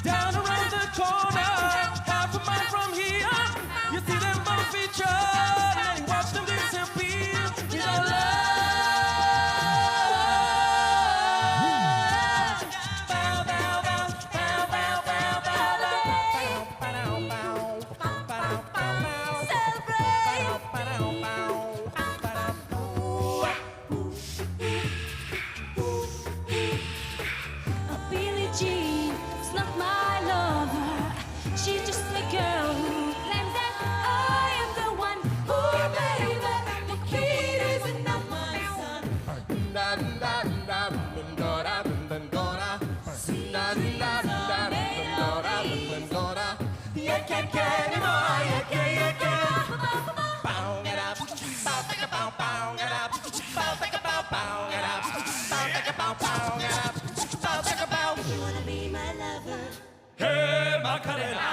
Down around the corner, half a mile from here, you see them both each other, and you watch them disappear without love. Bow, bow, bow, bow, bow, bow, bow, bow. Celebrate. Billie Jean is not my lover. She's just a girl who claims that I am the one. Oh, baby, the kid is not my son. You can't get anymore. You can't. Bow it up, bow it up, bow it up, bow it up, bow it up, bow it up, bow it up, bow it up. You wanna be my lover? Hey, Macarena.